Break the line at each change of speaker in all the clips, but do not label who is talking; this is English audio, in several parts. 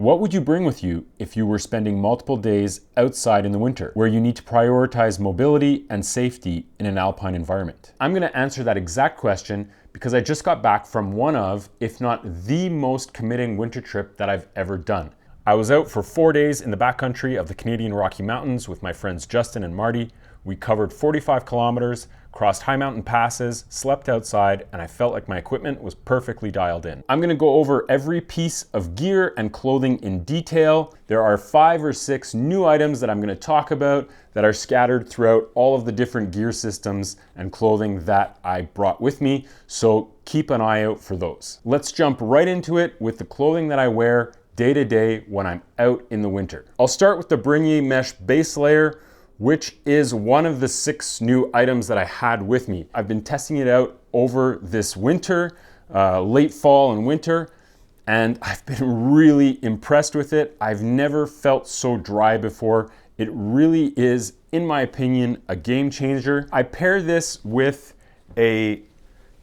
What would you bring with you if you were spending multiple days outside in the winter, where you need to prioritize mobility and safety in an alpine environment? I'm going to answer that exact question because I just got back from one of, if not the most committing winter trip that I've ever done. I was out for 4 days in the backcountry of the Canadian Rocky Mountains with my friends Justin and Marty. We covered 45 kilometers, crossed high mountain passes, slept outside, and I felt like my equipment was perfectly dialed in. I'm gonna go over every piece of gear and clothing in detail. There are 5 or 6 new items that I'm gonna talk about that are scattered throughout all of the different gear systems and clothing that I brought with me, so keep an eye out for those. Let's jump right into it with the clothing that I wear day to day when I'm out in the winter. I'll start with the Bringy mesh base layer, which is one of the 6 new items that I had with me. I've been testing it out over this winter, late fall and winter, and I've been really impressed with it. I've never felt so dry before. It really is, in my opinion, a game changer. I pair this with a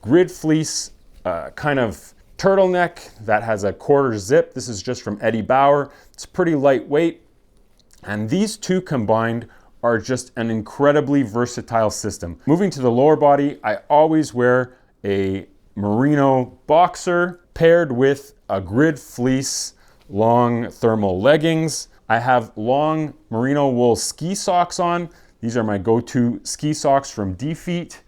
grid fleece kind of turtleneck that has a quarter zip. This is just from Eddie Bauer. It's pretty lightweight, and these two combined are just an incredibly versatile system. Moving to the lower body, I always wear a Merino boxer paired with a grid fleece long thermal leggings. I have long merino wool ski socks on. These are my go-to ski socks from Defeet.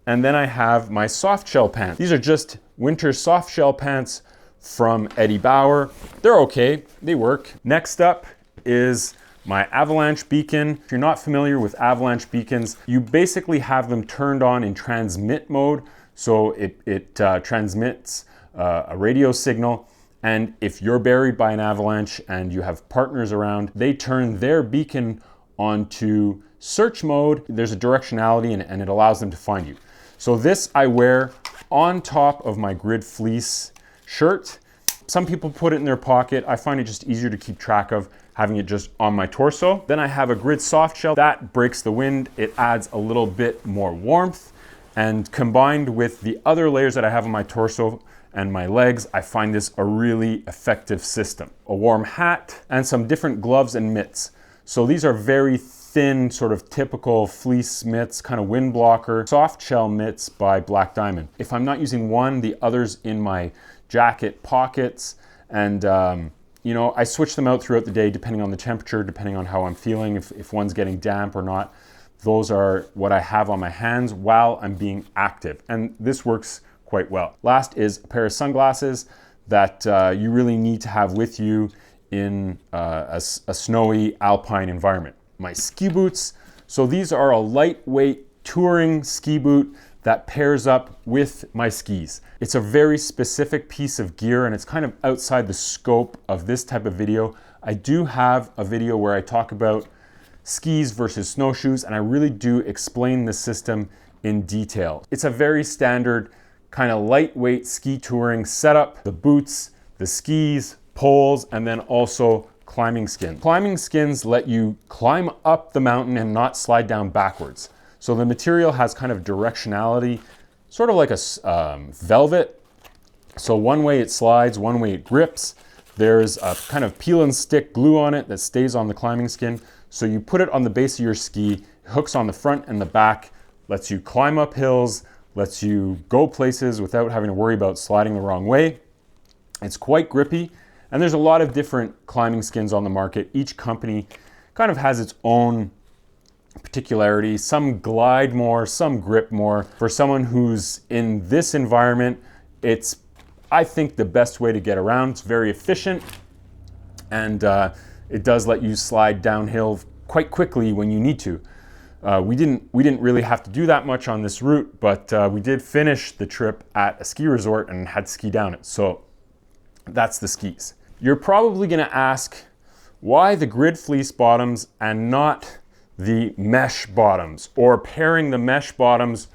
And then I have my Softshell pants. These are just winter Softshell pants from Eddie Bauer. They're okay, they work. Next up is my avalanche beacon. If you're not familiar with avalanche beacons, you basically have them turned on in transmit mode. So it transmits a radio signal. And if you're buried by an avalanche and you have partners around, they turn their beacon onto search mode. There's a directionality and it allows them to find you. So this I wear on top of my grid fleece shirt. Some people put it in their pocket. I find it just easier to keep track of having it just on my torso. Then I have a grid soft shell that breaks the wind. It adds a little bit more warmth, and combined with the other layers that I have on my torso and my legs, I find this a really effective system. A warm hat and some different gloves and mitts. So these are very thin, sort of typical fleece mitts, kind of wind blocker, soft shell mitts by Black Diamond. If I'm not using one, the other's in my jacket pockets, and you know, I switch them out throughout the day depending on the temperature, depending on how I'm feeling, if one's getting damp or not. Those are what I have on my hands while I'm being active, and this works quite well. Last is a pair of sunglasses that you really need to have with you in a snowy alpine environment. My ski boots. So these are a lightweight touring ski boot that pairs up with my skis. It's a very specific piece of gear and it's kind of outside the scope of this type of video. I do have a video where I talk about skis versus snowshoes, and I really do explain the system in detail. It's a very standard kind of lightweight ski touring setup. The boots, the skis, poles, and then also climbing skins. Climbing skins let you climb up the mountain and not slide down backwards. So the material has kind of directionality, sort of like a velvet. So one way it slides, one way it grips. There's a kind of peel and stick glue on it that stays on the climbing skin. So you put it on the base of your ski, hooks on the front and the back, lets you climb up hills, lets you go places without having to worry about sliding the wrong way. It's quite grippy, and there's a lot of different climbing skins on the market. Each company kind of has its own particularity. Some glide more, some grip more. For someone who's in this environment, it's, I think, the best way to get around. It's very efficient, and it does let you slide downhill quite quickly when you need to. We didn't really have to do that much on this route, but we did finish the trip at a ski resort and had to ski down it. So that's the skis. You're probably gonna ask, why the grid fleece bottoms and not the mesh bottoms, or pairing the mesh bottoms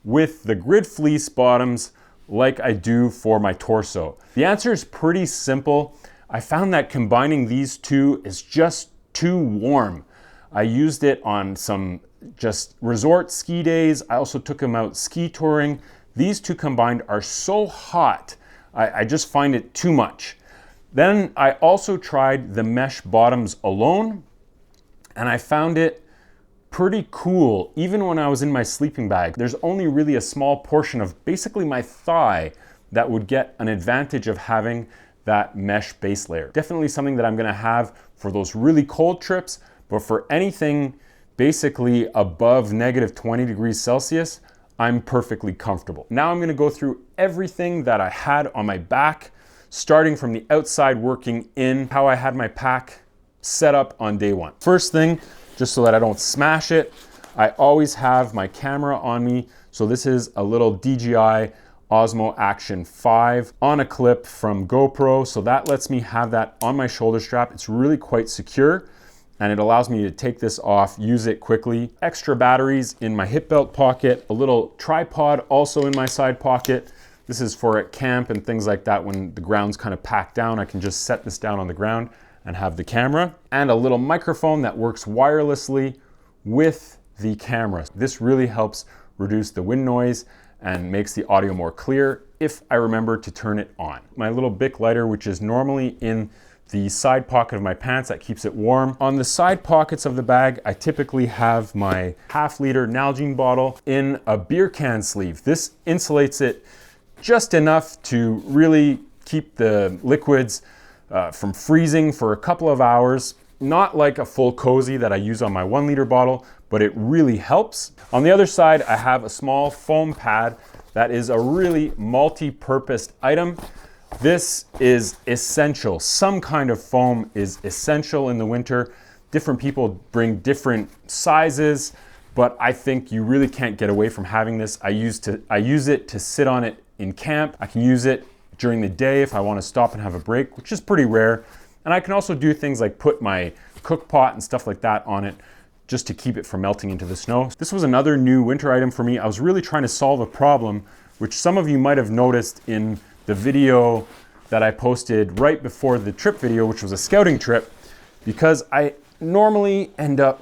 with the grid fleece bottoms like I do for my torso? The answer is pretty simple. I found that combining these two is just too warm. I used it on some just resort ski days. I also took them out ski touring. These two combined are so hot, I just find it too much. Then I also tried the mesh bottoms alone, and I found it pretty cool. Even when I was in my sleeping bag, there's only really a small portion of basically my thigh that would get an advantage of having that mesh base layer. Definitely something that I'm gonna have for those really cold trips, but for anything basically above -20 degrees Celsius, I'm perfectly comfortable. Now I'm gonna go through everything that I had on my back, starting from the outside working in, how I had my pack set up on day one. First thing, just so that I don't smash it, I always have my camera on me. So this is a little DJI Osmo Action 5 on a clip from GoPro. So that lets me have that on my shoulder strap. It's really quite secure, and it allows me to take this off, use it quickly. Extra batteries in my hip belt pocket, a little tripod also in my side pocket. This is for at camp and things like that. When the ground's kind of packed down, I can just set this down on the ground and have the camera, and a little microphone that works wirelessly with the camera. This really helps reduce the wind noise and makes the audio more clear if I remember to turn it on. My little Bic lighter, which is normally in the side pocket of my pants, that keeps it warm. On the side pockets of the bag, I typically have my half-liter Nalgene bottle in a beer can sleeve. This insulates it just enough to really keep the liquids from freezing for a couple of hours. Not like a full cozy that I use on my 1-liter bottle, but it really helps. On the other side, I have a small foam pad that is a really multi-purpose item. This is essential. Some kind of foam is essential in the winter. Different people bring different sizes, but I think you really can't get away from having this. I use it to sit on it in camp. I can use it during the day if I want to stop and have a break, which is pretty rare. And I can also do things like put my cook pot and stuff like that on it just to keep it from melting into the snow. This was another new winter item for me. I was really trying to solve a problem, which some of you might have noticed in the video that I posted right before the trip video, which was a scouting trip, because I normally end up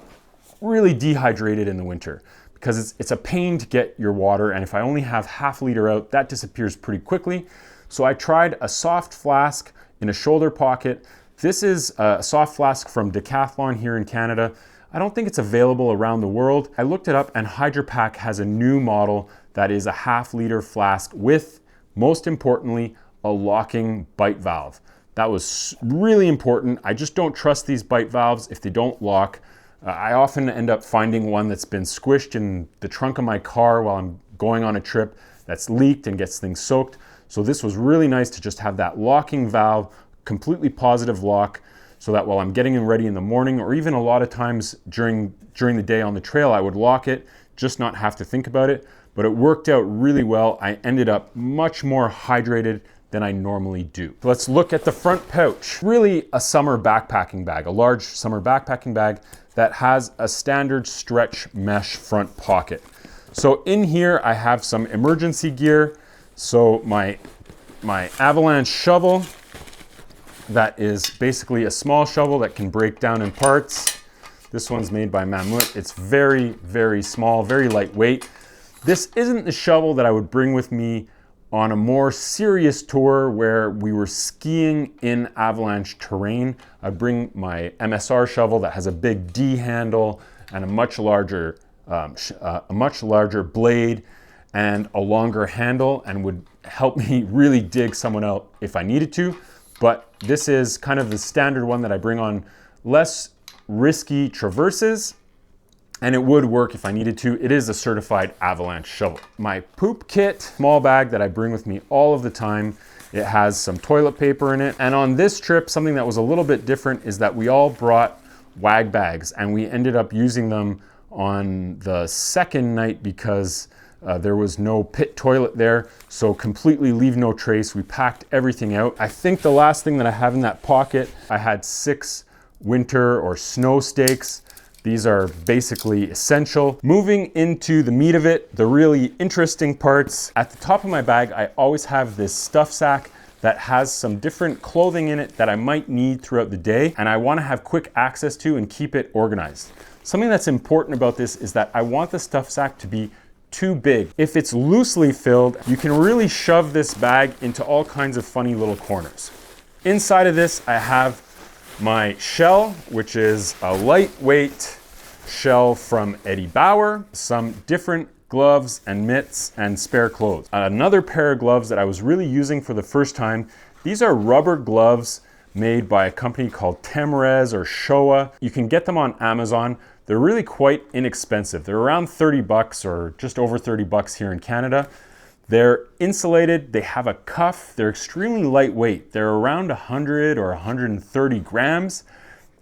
really dehydrated in the winter because it's a pain to get your water. And if I only have half-liter out, that disappears pretty quickly. So I tried a soft flask in a shoulder pocket. This is a soft flask from Decathlon here in Canada. I don't think it's available around the world. I looked it up, and Hydro Pack has a new model that is a half-liter flask with, most importantly, a locking bite valve. That was really important. I just don't trust these bite valves if they don't lock. I often end up finding one that's been squished in the trunk of my car while I'm going on a trip that's leaked and gets things soaked. So this was really nice to just have that locking valve, completely positive lock, so that while I'm getting ready in the morning, or even a lot of times during the day on the trail, I would lock it, just not have to think about it. But it worked out really well. I ended up much more hydrated than I normally do. Let's look at the front pouch. Really a summer backpacking bag, a large summer backpacking bag that has a standard stretch mesh front pocket. So in here I have some emergency gear. So my avalanche shovel, that is basically a small shovel that can break down in parts. This one's made by Mammoth. It's very, very small, very lightweight. This isn't the shovel that I would bring with me on a more serious tour where we were skiing in avalanche terrain. I'd bring my MSR shovel that has a big D handle and a much larger blade and a longer handle, and would help me really dig someone out if I needed to. But this is kind of the standard one that I bring on less risky traverses, and it would work if I needed to. It is a certified avalanche shovel. My poop kit, small bag that I bring with me all of the time. It has some toilet paper in it. And on this trip, something that was a little bit different is that we all brought wag bags, and we ended up using them on the second night because there was no pit toilet there, so completely leave no trace. We packed everything out. I think the last thing that I have in that pocket, I had 6 winter or snow stakes. These are basically essential. Moving into the meat of it, the really interesting parts. At the top of my bag, I always have this stuff sack that has some different clothing in it that I might need throughout the day, and I want to have quick access to and keep it organized. Something that's important about this is that I want the stuff sack to be too big. If it's loosely filled, you can really shove this bag into all kinds of funny little corners. Inside of this, I have my shell, which is a lightweight shell from Eddie Bauer, some different gloves and mitts and spare clothes. Another pair of gloves that I was really using for the first time. These are rubber gloves made by a company called Tamarez or Showa. You can get them on Amazon. They're really quite inexpensive. They're around 30 bucks or just over 30 bucks here in Canada. They're insulated, they have a cuff, they're extremely lightweight. They're around 100 or 130 grams,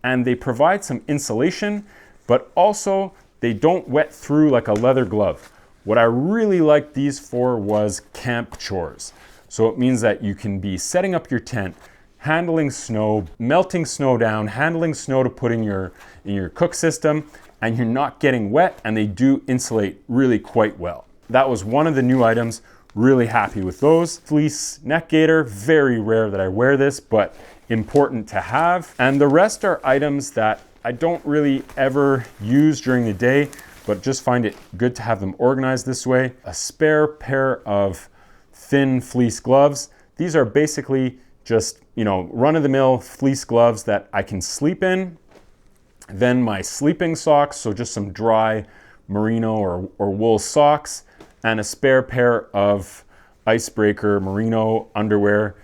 and they provide some insulation, but also they don't wet through like a leather glove. What I really liked these for was camp chores. So it means that you can be setting up your tent, handling snow, melting snow down, handling snow to put in your cook system, and you're not getting wet, and they do insulate really quite well. That was one of the new items. Really happy with those. Fleece neck gaiter, very rare that I wear this, but important to have. And the rest are items that I don't really ever use during the day, but just find it good to have them organized this way. A spare pair of thin fleece gloves. These are basically just, run-of-the-mill fleece gloves that I can sleep in. Then my sleeping socks, so just some dry merino or wool socks, and a spare pair of icebreaker merino underwear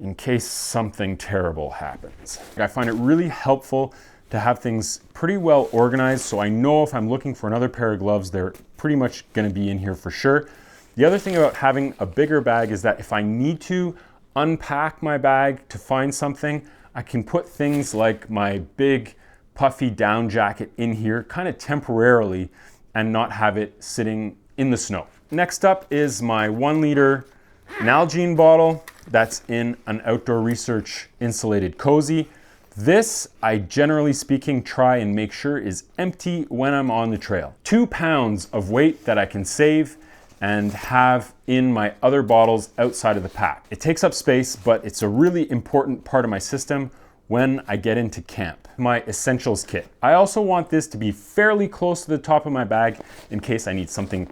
in case something terrible happens. I find it really helpful to have things pretty well organized, so I know if I'm looking for another pair of gloves, they're pretty much gonna be in here for sure. The other thing about having a bigger bag is that if I need to unpack my bag to find something, I can put things like my big puffy down jacket in here kind of temporarily and not have it sitting in the snow. Next up is my 1 liter Nalgene bottle that's in an outdoor research insulated cozy. This, I generally speaking try and make sure is empty when I'm on the trail. 2 pounds of weight that I can save and have in my other bottles outside of the pack. It takes up space, but it's a really important part of my system when I get into camp. My essentials kit. I also want this to be fairly close to the top of my bag in case I need something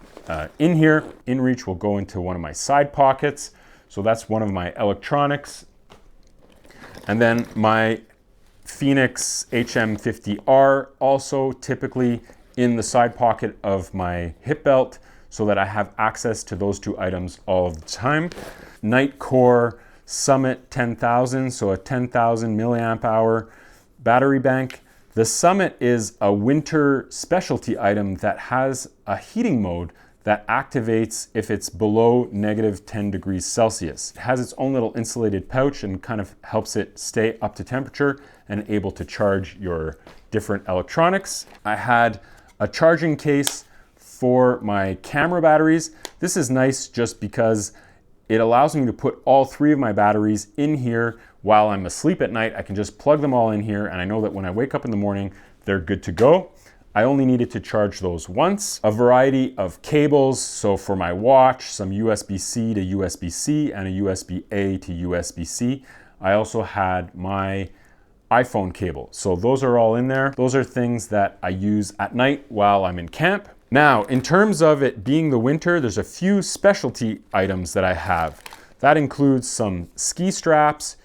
in here. In reach will go into one of my side pockets. So that's one of my electronics. And then my Fenix HM50R, also typically in the side pocket of my hip belt so that I have access to those 2 items all the time. Nightcore Summit 10,000, so a 10,000 milliamp hour battery bank. The Summit is a winter specialty item that has a heating mode that activates if it's below -10 degrees Celsius. It has its own little insulated pouch and kind of helps it stay up to temperature and able to charge your different electronics. I had a charging case for my camera batteries. This is nice just because it allows me to put all 3 of my batteries in here while I'm asleep at night. I can just plug them all in here, and I know that when I wake up in the morning, they're good to go. I only needed to charge those once. A variety of cables, so for my watch, some USB-C to USB-C and a USB-A to USB-C. I also had my iPhone cable. So those are all in there. Those are things that I use at night while I'm in camp. Now, in terms of it being the winter, there's a few specialty items that I have. That includes some ski straps.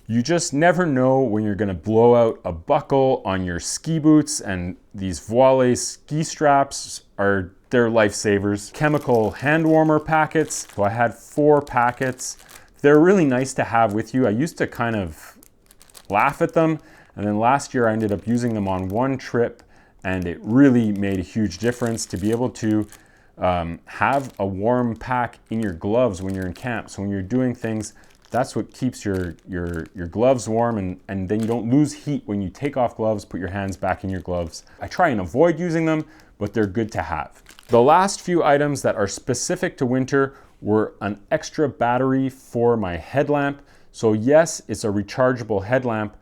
You just never know when you're gonna blow out a buckle on your ski boots, and these Voile ski straps they're lifesavers. Chemical hand warmer packets. So I had 4 packets. They're really nice to have with you. I used to kind of laugh at them, and then last year I ended up using them on one trip, and it really made a huge difference to be able to have a warm pack in your gloves when you're in camp. So when you're doing things, that's what keeps your gloves warm, and then you don't lose heat when you take off gloves, put your hands back in your gloves. I try and avoid using them, but they're good to have. The last few items that are specific to winter were an extra battery for my headlamp. So yes, it's a rechargeable headlamp,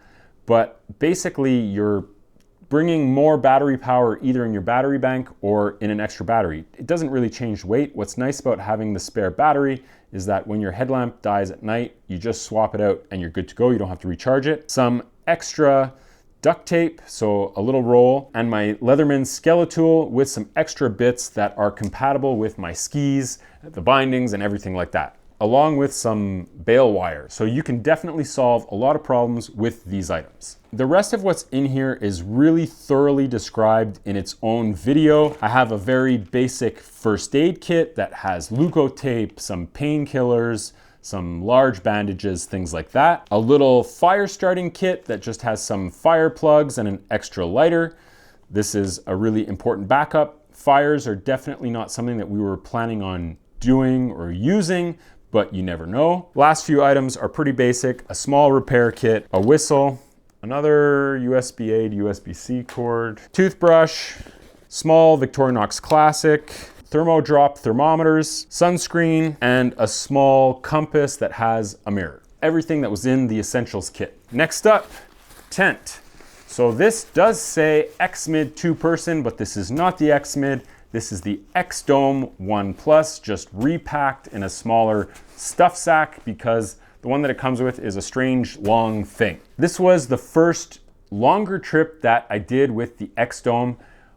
but basically you're bringing more battery power either in your battery bank or in an extra battery. It doesn't really change weight. What's nice about having the spare battery is that when your headlamp dies at night, you just swap it out and you're good to go. You don't have to recharge it. Some extra duct tape, so a little roll, and my Leatherman Skeletool with some extra bits that are compatible with my skis, the bindings, and everything like that. along with some bale wire. So you can definitely solve a lot of problems with these items. The rest of what's in here is really thoroughly described in its own video. I have a very basic first aid kit that has leukotape, some painkillers, some large bandages, things like that. A little fire starting kit that just has some fire plugs and an extra lighter. This is a really important backup. Fires are definitely not something that we were planning on doing or using, but you never know. Last few items are pretty basic. A small repair kit, a whistle, another USB-A to USB-C cord, toothbrush, small Victorinox Classic, thermo drop thermometers, sunscreen, and a small compass that has a mirror. Everything that was in the essentials kit. Next up, tent. So this does say X-Mid 2-person, but this is not the X-Mid. This is the X-Dome 1 Plus, just repacked in a smaller stuff sack because the one that it comes with is a strange long thing. This was the first longer trip that I did with the X-Dome.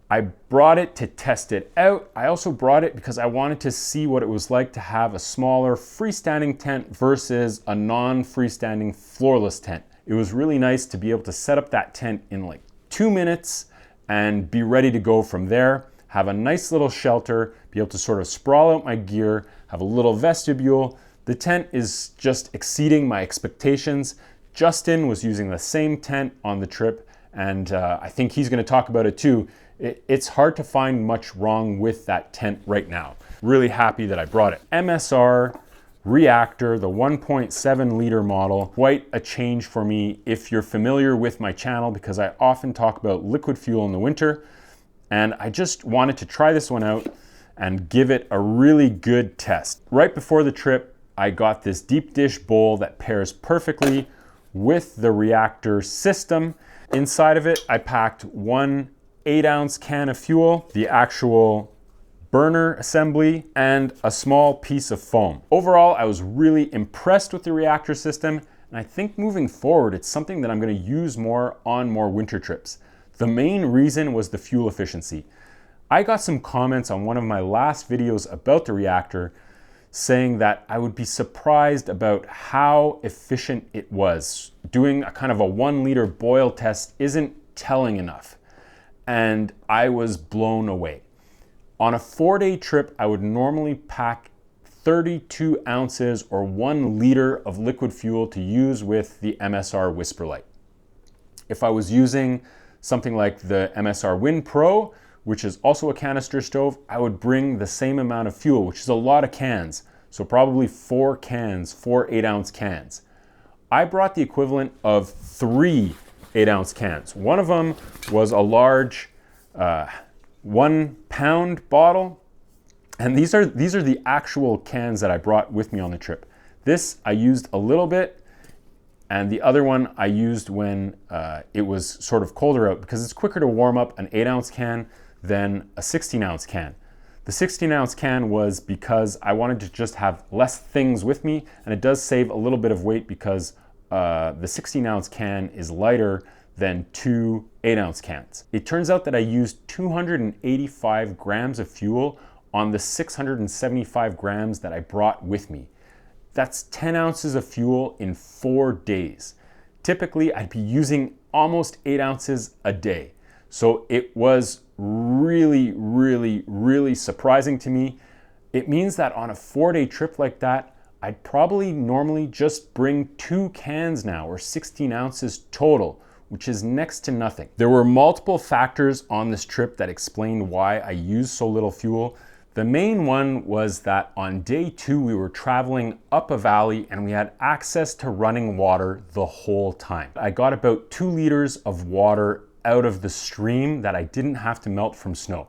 I brought it to test it out. I also brought it because I wanted to see what it was like to have a smaller freestanding tent versus a non-freestanding floorless tent. It was really nice to be able to set up that tent in like 2 minutes and be ready to go from there. Have a nice little shelter, be able to sort of sprawl out my gear, have a little vestibule. The tent is just exceeding my expectations. Justin was using the same tent on the trip, and I think he's gonna talk about it too. It's hard to find much wrong with that tent right now. Really happy that I brought it. MSR Reactor, the 1.7 liter model, quite a change for me if you're familiar with my channel because I often talk about liquid fuel in the winter. And I just wanted to try this one out and give it a really good test. Right before the trip, I got this deep dish bowl that pairs perfectly with the reactor system. Inside of it, I packed one 8-ounce can of fuel, the actual burner assembly, and a small piece of foam. Overall, I was really impressed with the reactor system, and I think moving forward, it's something that I'm gonna use more on more winter trips. The main reason was the fuel efficiency. I got some comments on one of my last videos about the reactor saying that I would be surprised about how efficient it was. Doing a kind of a 1 liter boil test isn't telling enough. And I was blown away. On a 4-day trip, I would normally pack 32 ounces or 1 liter of liquid fuel to use with the MSR Whisperlight. If I was using something like the MSR Wind Pro, which is also a canister stove, I would bring the same amount of fuel, which is a lot of cans. So probably 4 cans, 4 8-ounce cans. I brought the equivalent of 3 8-ounce cans. One of them was a large 1 pound bottle. And these are the actual cans that I brought with me on the trip. This I used a little bit, and the other one I used when it was sort of colder out because it's quicker to warm up an 8-ounce can than a 16-ounce can. The 16-ounce can was because I wanted to just have less things with me, and it does save a little bit of weight because the 16-ounce can is lighter than 2 8-ounce cans. It turns out that I used 285 grams of fuel on the 675 grams that I brought with me. That's 10 ounces of fuel in 4 days. Typically, I'd be using almost 8 ounces a day. So it was really, really, really surprising to me. It means that on a 4-day trip like that, I'd probably normally just bring 2 cans now, or 16 ounces total, which is next to nothing. There were multiple factors on this trip that explained why I used so little fuel. The main one was that on day 2, we were traveling up a valley and we had access to running water the whole time. I got about 2 liters of water out of the stream that I didn't have to melt from snow.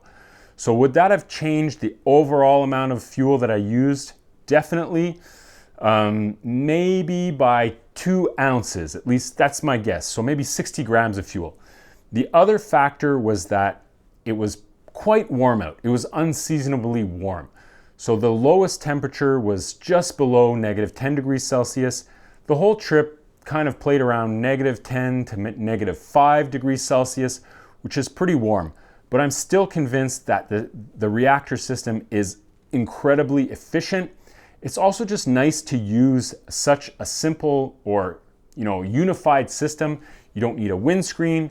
So would that have changed the overall amount of fuel that I used? Definitely. Maybe by 2 ounces, at least that's my guess. So maybe 60 grams of fuel. The other factor was that it was quite warm out. It was unseasonably warm. So the lowest temperature was just below -10 degrees Celsius. The whole trip kind of played around -10 to -5 degrees Celsius, which is pretty warm. But I'm still convinced that the reactor system is incredibly efficient. It's also just nice to use such a simple or unified system. You don't need a windscreen.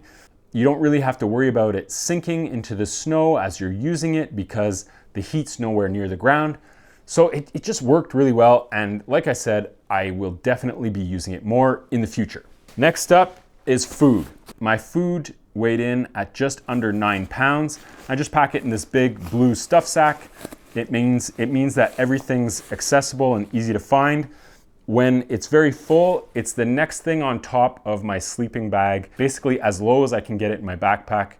You don't really have to worry about it sinking into the snow as you're using it because the heat's nowhere near the ground. So it just worked really well. And like I said, I will definitely be using it more in the future. Next up is food. My food weighed in at just under 9 pounds. I just pack it in this big blue stuff sack. It means that everything's accessible and easy to find. When it's very full, it's the next thing on top of my sleeping bag, basically as low as I can get it in my backpack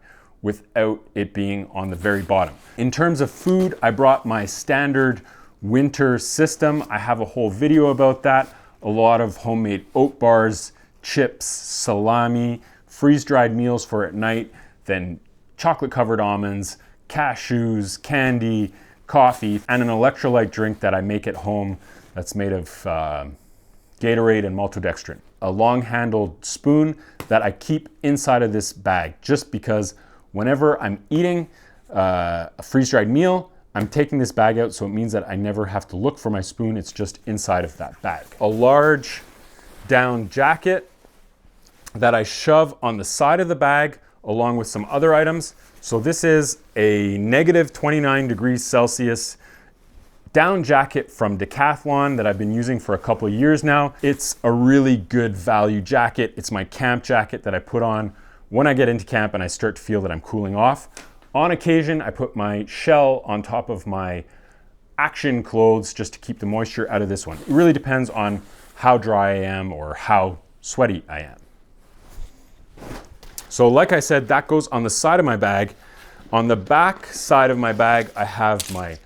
without it being on the very bottom. In terms of food, I brought my standard winter system. I have a whole video about that. A lot of homemade oat bars, chips, salami, freeze-dried meals for at night, then chocolate-covered almonds, cashews, candy, coffee, and an electrolyte drink that I make at home that's made of Gatorade and maltodextrin. A long-handled spoon that I keep inside of this bag just because whenever I'm eating a freeze-dried meal, I'm taking this bag out, so it means that I never have to look for my spoon. It's just inside of that bag. A large down jacket that I shove on the side of the bag along with some other items. So this is a negative 29 degrees Celsius down jacket from Decathlon that I've been using for a couple of years now. It's a really good value jacket. It's my camp jacket that I put on when I get into camp and I start to feel that I'm cooling off. On occasion, I put my shell on top of my action clothes just to keep the moisture out of this one. It really depends on how dry I am or how sweaty I am. So like I said, that goes on the side of my bag. On the back side of my bag, I have my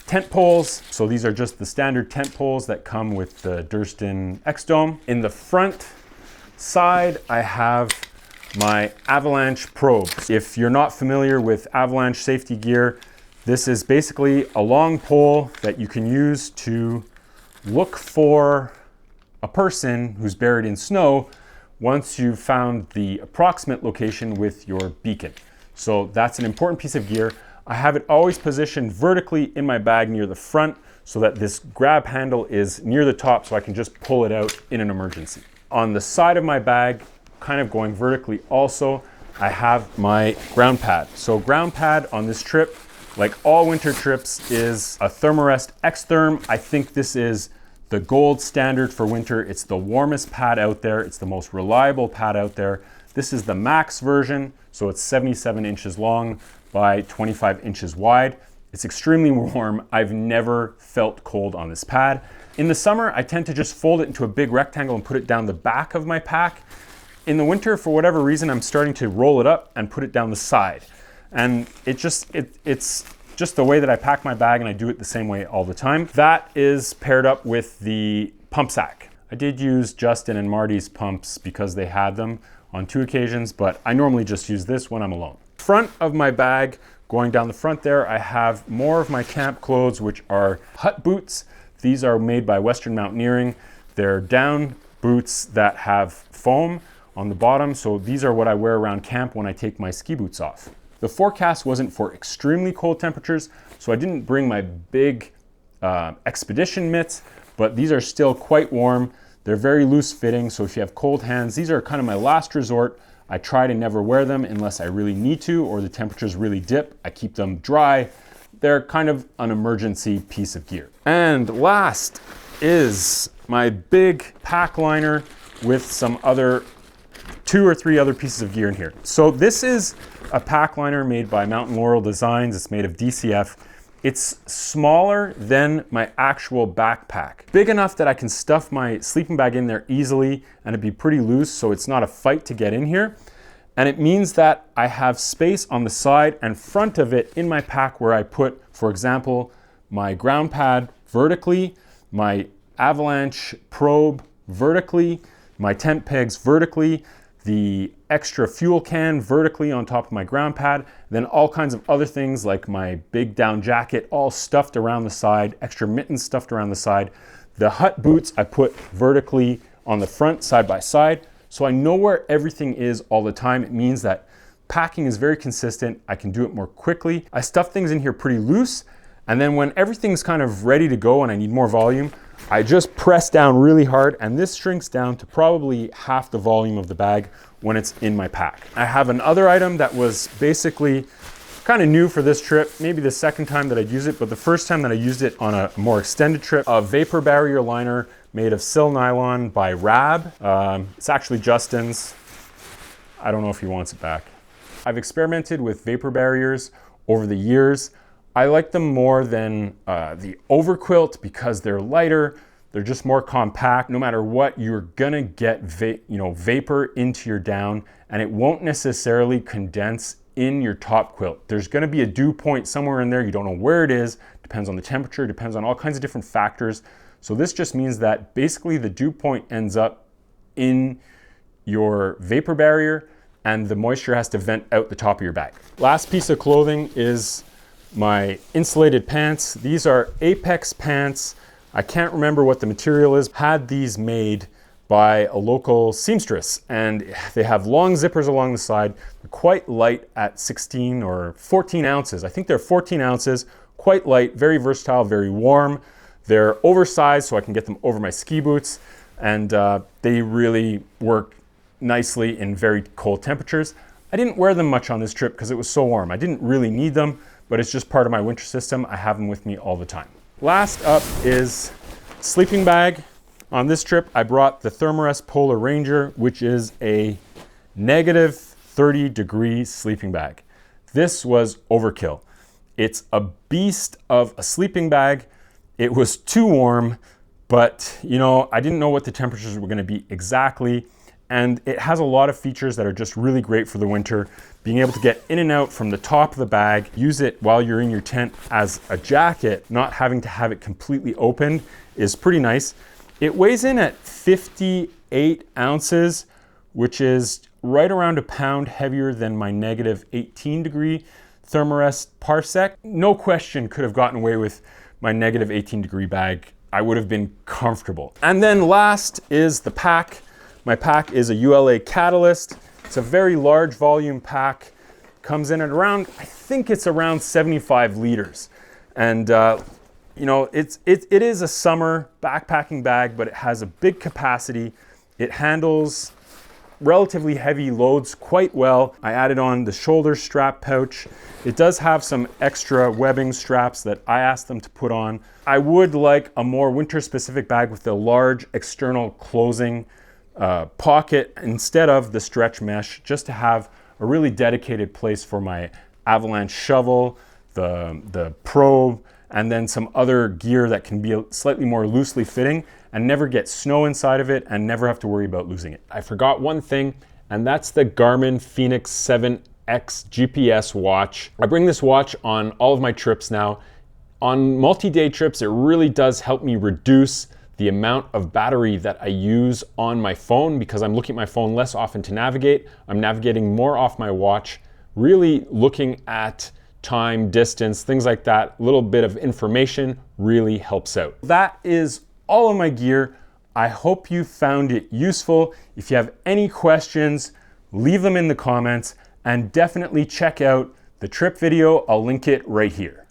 tent poles. So these are just the standard tent poles that come with the Durston X-Dome. In the front side, I have my avalanche probe. If you're not familiar with avalanche safety gear, this is basically a long pole that you can use to look for a person who's buried in snow once you've found the approximate location with your beacon. So that's an important piece of gear. I have it always positioned vertically in my bag near the front so that this grab handle is near the top so I can just pull it out in an emergency. On the side of my bag, kind of going vertically also, I have my ground pad. So ground pad on this trip, like all winter trips, is a Thermarest X-Therm. I think this is the gold standard for winter. It's the warmest pad out there. It's the most reliable pad out there. This is the max version, so it's 77 inches long by 25 inches wide. It's extremely warm. I've never felt cold on this pad. In the summer, I tend to just fold it into a big rectangle and put it down the back of my pack. In the winter, for whatever reason, I'm starting to roll it up and put it down the side. And it's just the way that I pack my bag, and I do it the same way all the time. That is paired up with the pump sack. I did use Justin and Marty's pumps because they had them on 2 occasions, but I normally just use this when I'm alone. Front of my bag, going down the front there, I have more of my camp clothes, which are hut boots. These are made by Western Mountaineering. They're down boots that have foam on the bottom, so these are what I wear around camp when I take my ski boots off. The forecast wasn't for extremely cold temperatures, so I didn't bring my big expedition mitts, but these are still quite warm. They're very loose fitting, so if you have cold hands, these are kind of my last resort. I try to never wear them unless I really need to or the temperatures really dip. I keep them dry. They're kind of an emergency piece of gear. And last is my big pack liner with some other 2 or 3 other pieces of gear in here. So this is a pack liner made by Mountain Laurel Designs. It's made of DCF. It's smaller than my actual backpack. Big enough that I can stuff my sleeping bag in there easily and it'd be pretty loose, so it's not a fight to get in here. And it means that I have space on the side and front of it in my pack where I put, for example, my ground pad vertically, my avalanche probe vertically, my tent pegs vertically, the extra fuel can vertically on top of my ground pad, then all kinds of other things like my big down jacket all stuffed around the side, extra mittens stuffed around the side. The hut boots I put vertically on the front side by side, so I know where everything is all the time. It means that packing is very consistent. I can do it more quickly. I stuff things in here pretty loose, And then when everything's kind of ready to go and I need more volume, I just press down really hard, and this shrinks down to probably half the volume of the bag when it's in my pack. I have another item that was basically kind of new for this trip, maybe the second time that I'd use it, but the first time that I used it on a more extended trip, a vapor barrier liner made of Silnylon by Rab. It's actually Justin's. I don't know if he wants it back. I've experimented with vapor barriers over the years. I like them more than the overquilt because they're lighter, they're just more compact. No matter what, you're gonna get vapor into your down, and it won't necessarily condense in your top quilt. There's gonna be a dew point somewhere in there. You don't know where it is, depends on the temperature, depends on all kinds of different factors. So this just means that basically the dew point ends up in your vapor barrier, and the moisture has to vent out the top of your bag. Last piece of clothing is my insulated pants. These are Apex pants. I can't remember what the material is. Had these made by a local seamstress, and they have long zippers along the side. They're quite light at 16 or 14 ounces. I think they're 14 ounces, quite light, very versatile, very warm. They're oversized so I can get them over my ski boots, and they really work nicely in very cold temperatures. I didn't wear them much on this trip because it was so warm. I didn't really need them, but it's just part of my winter system. I have them with me all the time. Last up is sleeping bag. On this trip, I brought the Thermarest Polar Ranger, which is a negative 30-degree sleeping bag. This was overkill. It's a beast of a sleeping bag. It was too warm, but I didn't know what the temperatures were gonna be exactly. And it has a lot of features that are just really great for the winter. Being able to get in and out from the top of the bag, use it while you're in your tent as a jacket, not having to have it completely opened, is pretty nice. It weighs in at 58 ounces, which is right around a pound heavier than my negative 18-degree Thermarest Parsec. No question could have gotten away with my negative 18-degree bag. I would have been comfortable. And then last is the pack. My pack is a ULA Catalyst. It's a very large volume pack. Comes in at around, I think it's around 75 liters. And it is a summer backpacking bag, but it has a big capacity. It handles relatively heavy loads quite well. I added on the shoulder strap pouch. It does have some extra webbing straps that I asked them to put on. I would like a more winter specific bag with a large external closing pocket instead of the stretch mesh, just to have a really dedicated place for my avalanche shovel, the probe, and then some other gear that can be slightly more loosely fitting and never get snow inside of it and never have to worry about losing it. I forgot one thing, and that's the Garmin Fenix 7X GPS watch. I bring this watch on all of my trips now. On multi-day trips, it really does help me reduce the amount of battery that I use on my phone because I'm looking at my phone less often to navigate. I'm navigating more off my watch, really looking at time, distance, things like that. A little bit of information really helps out. That is all of my gear. I hope you found it useful. If you have any questions, leave them in the comments, and definitely check out the trip video. I'll link it right here.